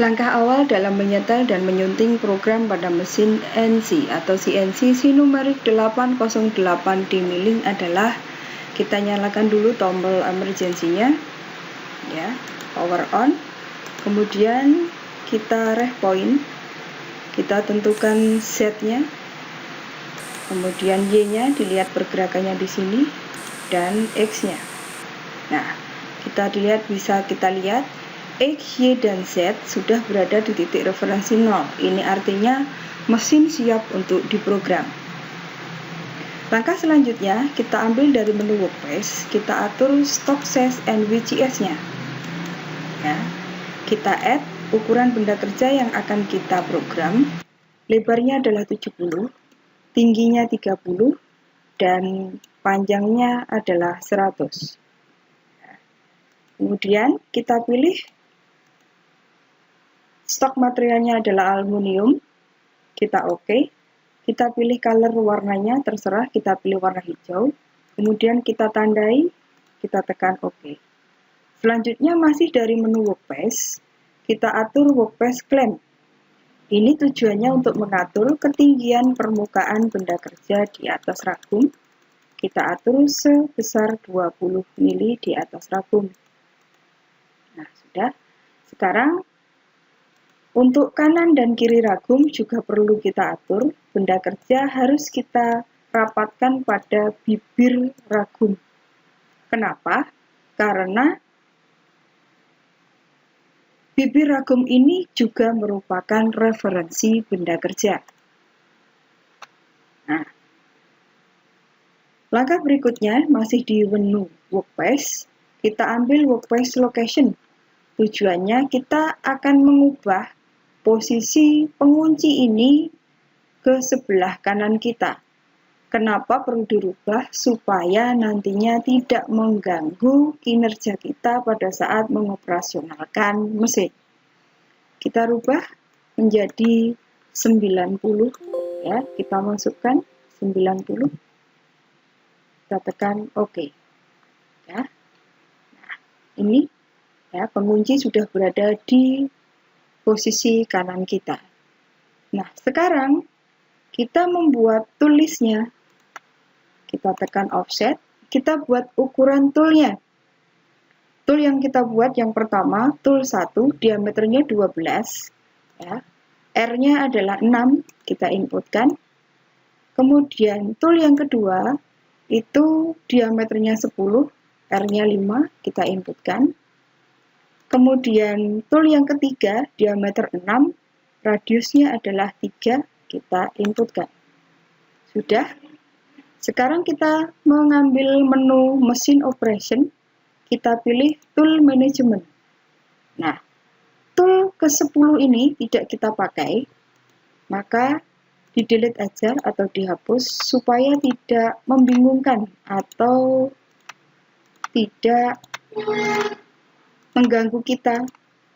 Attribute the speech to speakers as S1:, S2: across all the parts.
S1: Langkah awal dalam menyetel dan menyunting program pada mesin NC atau CNC numeric 808 demilling adalah kita nyalakan dulu tombol emergency-nya ya, power on, kemudian kita ref point, kita tentukan Z-nya, kemudian Y-nya dilihat pergerakannya di sini dan X-nya. Nah, bisa kita lihat X, Y, dan Z sudah berada di titik referensi 0. Ini artinya mesin siap untuk diprogram. Langkah selanjutnya, kita ambil dari menu workspace, kita atur stock size and WCS-nya. Ya, kita add ukuran benda kerja yang akan kita program. Lebarnya adalah 70, tingginya 30, dan panjangnya adalah 100. Kemudian kita pilih stok materialnya adalah aluminium, kita OK. Kita pilih color warnanya, terserah, kita pilih warna hijau. Kemudian kita tandai, kita tekan OK. Selanjutnya masih dari menu workspace, kita atur workspace clamp. Ini tujuannya untuk mengatur ketinggian permukaan benda kerja di atas ragum. Kita atur sebesar 20 mili di atas ragum. Nah, sudah. Sekarang untuk kanan dan kiri ragum juga perlu kita atur. Benda kerja harus kita rapatkan pada bibir ragum. Kenapa? Karena bibir ragum ini juga merupakan referensi benda kerja. Nah, langkah berikutnya masih di menu workspace. Kita ambil workspace location. Tujuannya kita akan mengubah posisi pengunci ini ke sebelah kanan kita. Kenapa perlu dirubah? Supaya nantinya tidak mengganggu kinerja kita pada saat mengoperasionalkan mesin. Kita rubah menjadi 90 ya, kita masukkan 90. Kita tekan OK. Ya. Nah, ini ya, pengunci sudah berada di posisi kanan kita. Nah, sekarang kita membuat tool list-nya. Kita tekan offset, kita buat ukuran toolnya. Tool yang kita buat yang pertama, tool 1, diameternya 12. Ya. R-nya adalah 6, kita inputkan. Kemudian tool yang kedua, itu diameternya 10, R-nya 5, kita inputkan. Kemudian tool yang ketiga, diameter 6, radiusnya adalah 3, kita inputkan. Sudah. Sekarang kita mengambil menu mesin operation, kita pilih tool management. Nah, tool ke-10 ini tidak kita pakai, maka di-delete aja atau dihapus supaya tidak membingungkan atau tidak mengganggu kita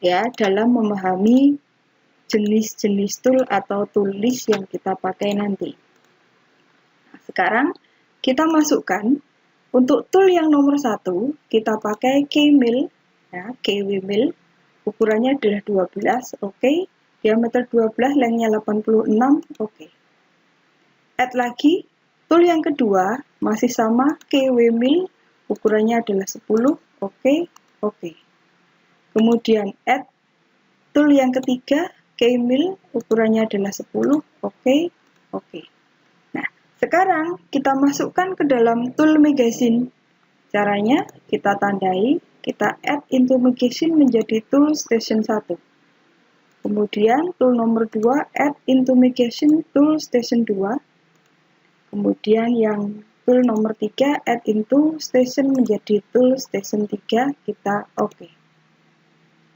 S1: ya dalam memahami jenis-jenis tool atau tool list yang kita pakai nanti. Nah, sekarang kita masukkan untuk tool yang nomor 1 kita pakai K-mill ya, KW mill, ukurannya adalah 12, oke. Diameter 12, lengthnya 86, oke. Add lagi tool yang kedua masih sama KW mill, ukurannya adalah 10, oke. Kemudian add tool yang ketiga, K-mill, ukurannya adalah 10, oke. Nah, sekarang kita masukkan ke dalam tool magazine. Caranya kita tandai, kita add into magazine menjadi tool station 1. Kemudian tool nomor 2, add into magazine tool station 2. Kemudian yang tool nomor 3, add into station menjadi tool station 3, kita oke.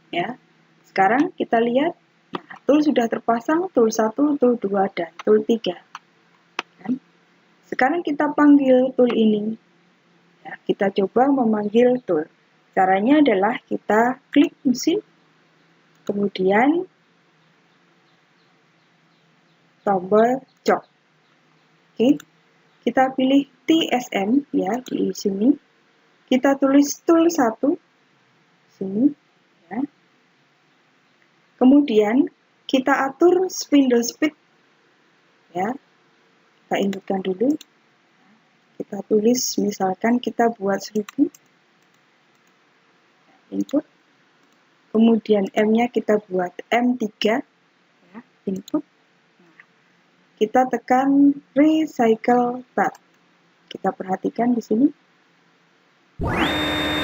S1: Ya, sekarang kita lihat, nah, tool sudah terpasang, tool 1, tool 2, dan tool 3. Dan sekarang kita panggil tool ini. Ya, kita coba memanggil tool. Caranya adalah kita klik mesin, kemudian tombol jok. Oke, kita pilih TSM ya di sini. Kita tulis tool 1 sini. Ya. Kemudian kita atur spindle speed, ya. Kita inputkan dulu. Kita tulis, misalkan kita buat 1000. Input. Kemudian M-nya kita buat M3, ya, input. Kita tekan recycle tab. Kita perhatikan di sini.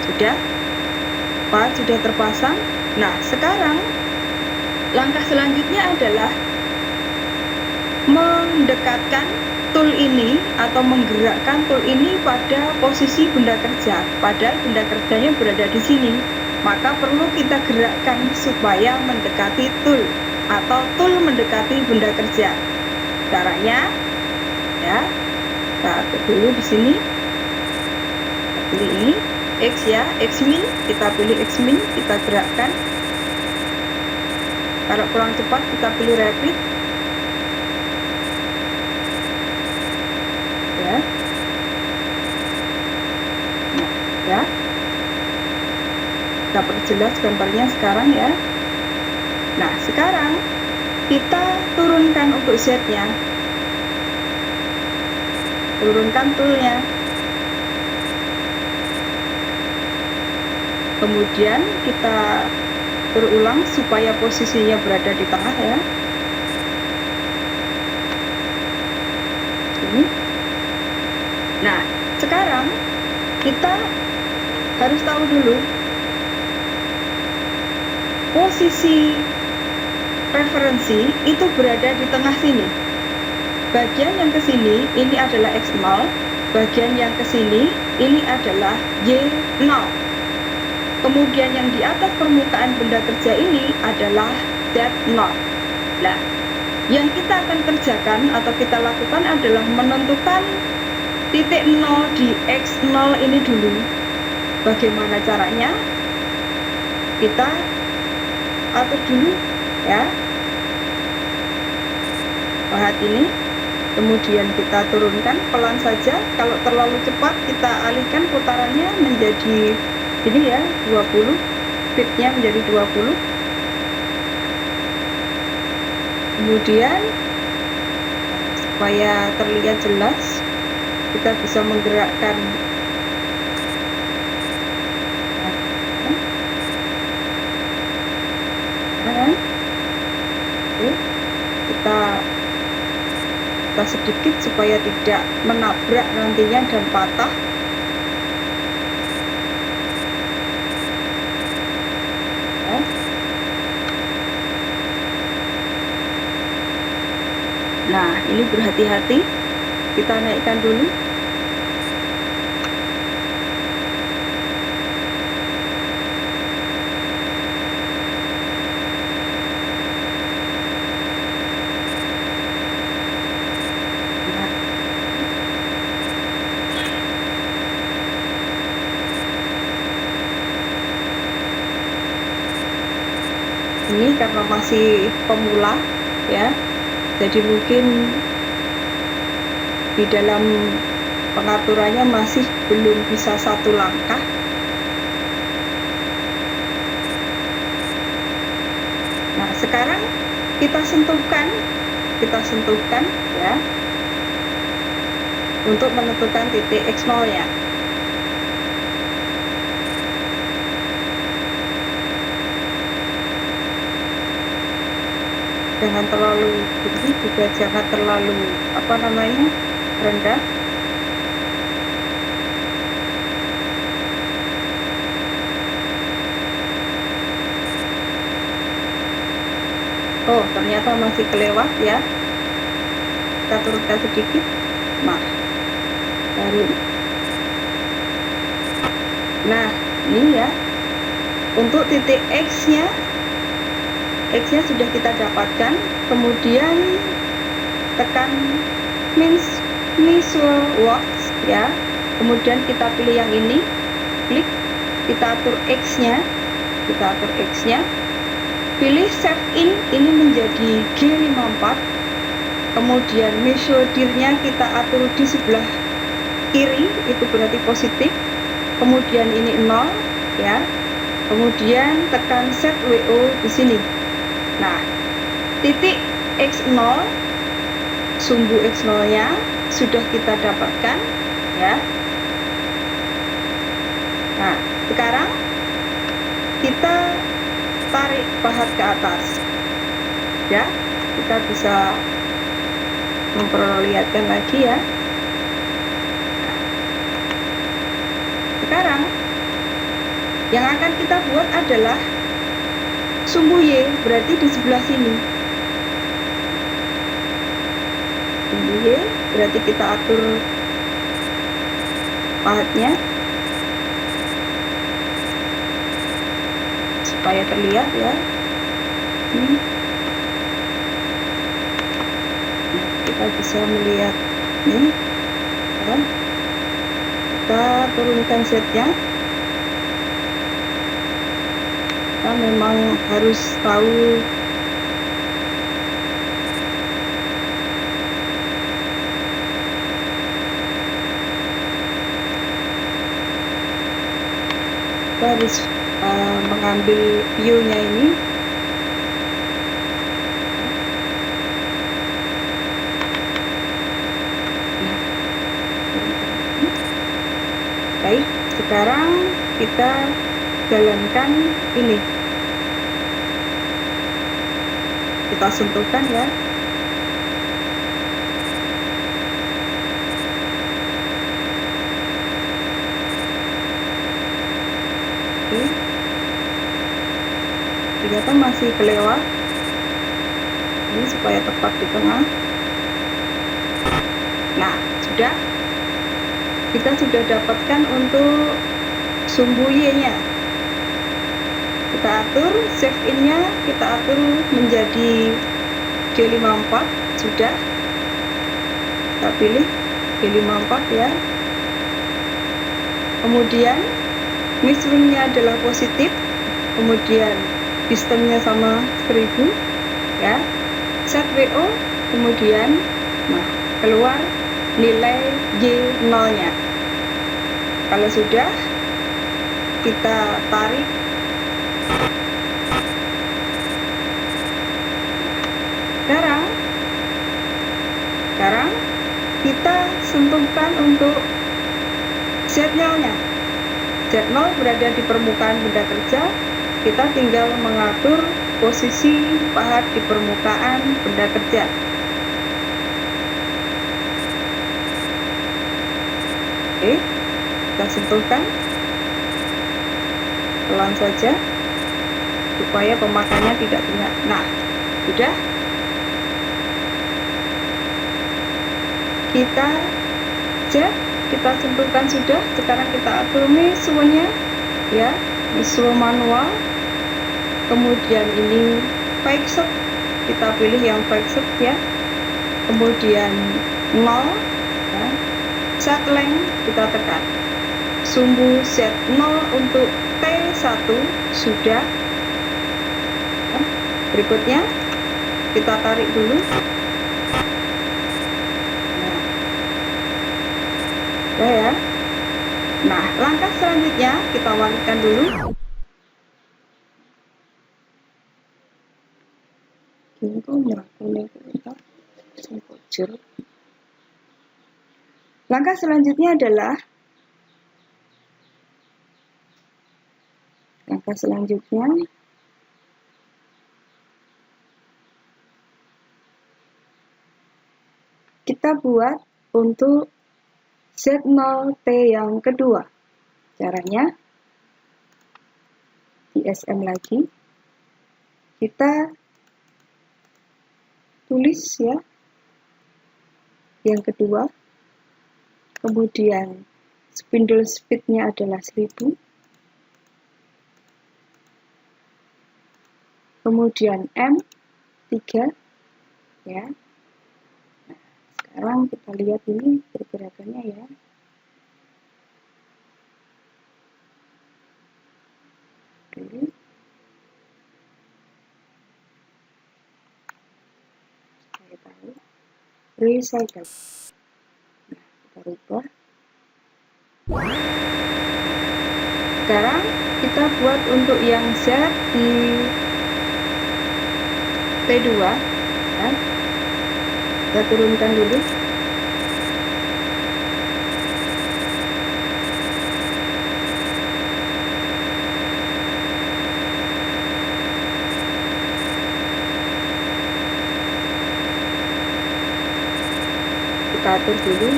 S1: Sudah, part sudah terpasang. Nah, sekarang langkah selanjutnya adalah mendekatkan tool ini atau menggerakkan tool ini pada posisi benda kerja. Padahal benda kerjanya berada di sini. Maka perlu kita gerakkan supaya mendekati tool atau tool mendekati benda kerja. Caranya, ya, kita atur dulu di sini. Kita pilih ini X, ya, X min. Kita pilih X min, kita gerakkan. Kalau kurang cepat kita pilih rapid, ya. Nah, ya. Kita perjelas gambarnya sekarang, ya. Nah, sekarang kita turunkan untuk Z-nya. Turunkan toolnya. Kemudian kita berulang supaya posisinya berada di tengah, ya. Ini. Nah, sekarang kita harus tahu dulu posisi referensi itu berada di tengah sini. Bagian yang ke sini ini adalah X0, bagian yang ke sini ini adalah Y0. Kemudian yang di atas permukaan benda kerja ini adalah Z0. Nah, yang kita akan kerjakan atau kita lakukan adalah menentukan titik 0 di X0 ini dulu. Bagaimana caranya? Kita atur dulu, ya. Lihat ini. Kemudian kita turunkan pelan saja. Kalau terlalu cepat kita alihkan putarannya menjadi ini, ya, 20. Speednya menjadi 20. Kemudian supaya terlihat jelas, kita bisa menggerakkan kita sedikit supaya tidak menabrak nantinya dan patah. Ya. Nah, ini berhati-hati, kita naikkan dulu. Ini karena masih pemula, ya, jadi mungkin di dalam pengaturannya masih belum bisa satu langkah. Nah, sekarang kita sentuhkan, ya, untuk menentukan titik X0-nya. Jangan terlalu tinggi, juga jangan terlalu rendah. Oh, ternyata masih kelewat, ya. Kita turunkan sedikit. Nah, baru. Nah, ini, ya. Untuk titik X-nya sudah kita dapatkan. Kemudian tekan Visual Works, ya. Kemudian kita pilih yang ini, klik, kita atur X-nya, pilih Save In, ini menjadi G54. Kemudian measure dir-nya kita atur di sebelah kiri, itu berarti positif. Kemudian ini 0, ya. Kemudian tekan Set WO di sini. Nah, titik X0, sumbu X0 nya sudah kita dapatkan ya. Nah, sekarang kita tarik pahat ke atas ya, kita bisa memperlihatkan lagi ya. Nah, sekarang yang akan kita buat adalah sumbu Y, berarti di sebelah sini. Sumbu Y berarti kita atur pahatnya supaya terlihat ya. Nah, kita bisa melihat nih ya. Kita turunkan setnya. Kita memang harus tahu kita harus mengambil view-nya ini. Nah, baik, sekarang kita jalankan ini, kita sentuhkan ya. Oke, ternyata masih kelewat. Ini supaya tepat di tengah. Nah, kita sudah dapatkan untuk sumbu Y-nya. Kita atur save in-nya, kita atur menjadi G54, sudah. Kita pilih G54 ya. Kemudian measuring-nya adalah positif, kemudian distance-nya sama 1000 ya. Set WO, kemudian nah keluar nilai Y0-nya. Kalau sudah, kita tarik. Sekarang kita sentuhkan untuk Z0-nya. Z0 berada di permukaan benda kerja, kita tinggal mengatur posisi pahat di permukaan benda kerja. Oke, kita sentuhkan pelan saja supaya pemakaiannya tidak terlihat. Nah, sudah. Kita cek, kita sentuhkan sudah. Sekarang kita atur measunya ya, measure manual. Kemudian ini fixed, kita pilih yang fixed ya. Kemudian 0 ya. Set length kita tekan. Sumbu Z0 untuk T1 sudah. Berikutnya kita tarik dulu. Ya. Nah, langkah selanjutnya kita wangikan dulu. Langkah selanjutnya adalah kita buat untuk Z0T yang kedua. Caranya di SM lagi, kita tulis ya yang kedua, kemudian spindle speed-nya adalah 1000, kemudian M3 ya. Nah, sekarang kita lihat ini pergerakannya ya. Oke. Saya tahu recycle. Nah, kita rubah. Sekarang kita buat untuk yang Z di T2 ya. Kita turunkan dulu. Kita atur dulu.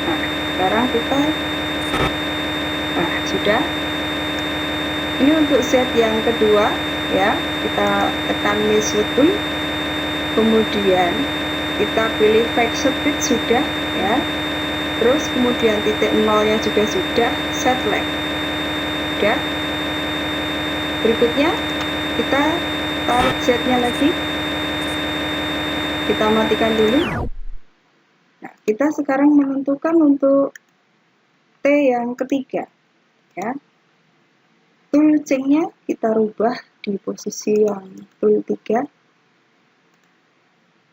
S1: Nah, sekarang kita sudah. Ini untuk set yang kedua ya, kita tekan measure tool, kemudian kita pilih fixed speed sudah ya, terus kemudian titik nolnya juga sudah, set length sudah. Berikutnya kita tarik setnya lagi, kita matikan dulu. Nah, kita sekarang menentukan untuk T yang ketiga ya. Tool chain-nya kita rubah di posisi yang tool 3,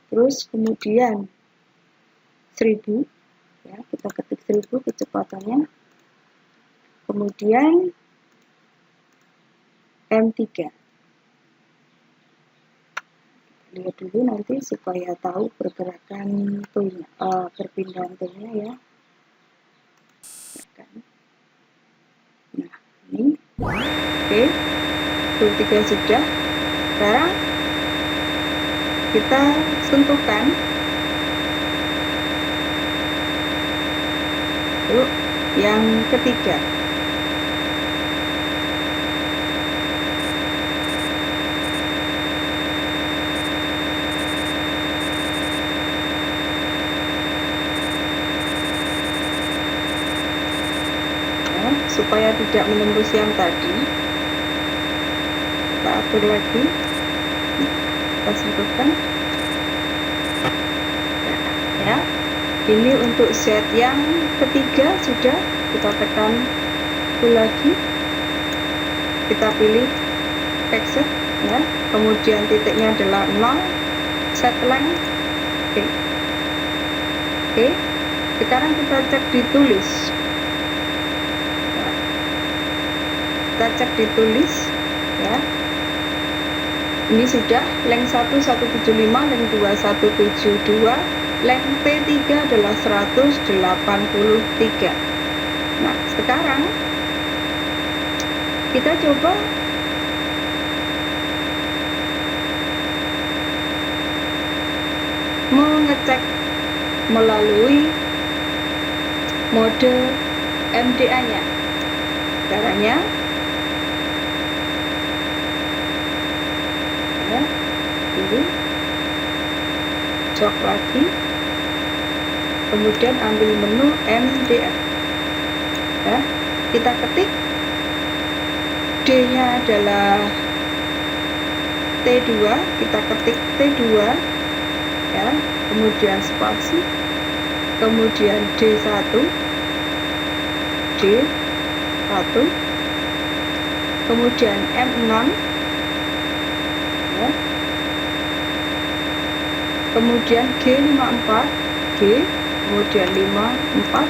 S1: terus kemudian 1000 ya, kita ketik 1000 kecepatannya, kemudian M3. Lihat dulu nanti supaya tahu pergerakan toolnya, perpindahan toolnya ya. Nah, ini oke, tool 3 sudah. Sekarang kita sentuhkan yuk yang ketiga. Supaya tidak menembus yang tadi, kita atur lagi, kita sentuhkan ya. Ini untuk set yang ketiga sudah, kita tekan tool lagi, kita pilih fixed ya, kemudian titiknya adalah 0, set length. Oke. Sekarang kita cek ditulis. Kita cek ditulis ya, ini sudah length 1175, length 2172, length T3 adalah 183. Nah, sekarang kita coba mengecek melalui mode MDA nya. Caranya ya, dulu cok lagi, kemudian ambil menu MDA ya, kita ketik D nya adalah T2, kita ketik T2 ya, kemudian spasi, kemudian D1, kemudian M6 ya, kemudian G54, kemudian 54,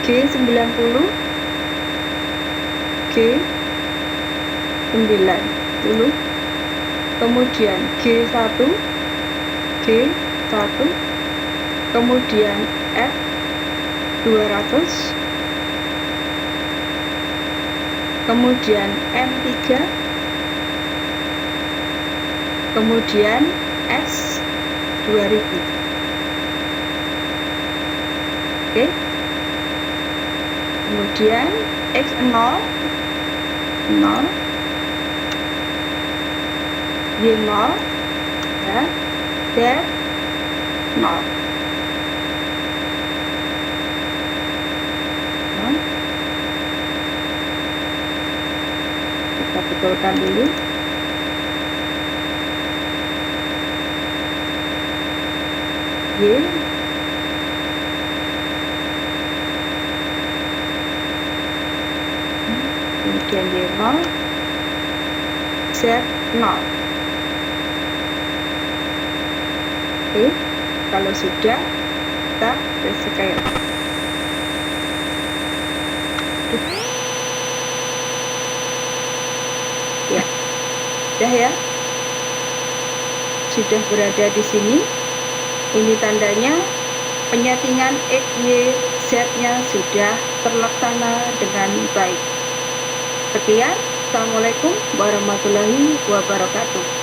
S1: G90, G90, kemudian G1, kemudian F200, kemudian M3, kemudian S2000. Oke. Kemudian X0, 0, Y0 ya, Z0. Kita betulkan dulu. Y, kemudian Y0, Z0. Oke, kalau sudah kita rescale. Ya, sudah ya. sudah berada di sini. Ini tandanya penyetingan X, Y, Z-nya sudah terlaksana dengan baik. Sekian, Assalamualaikum warahmatullahi wabarakatuh.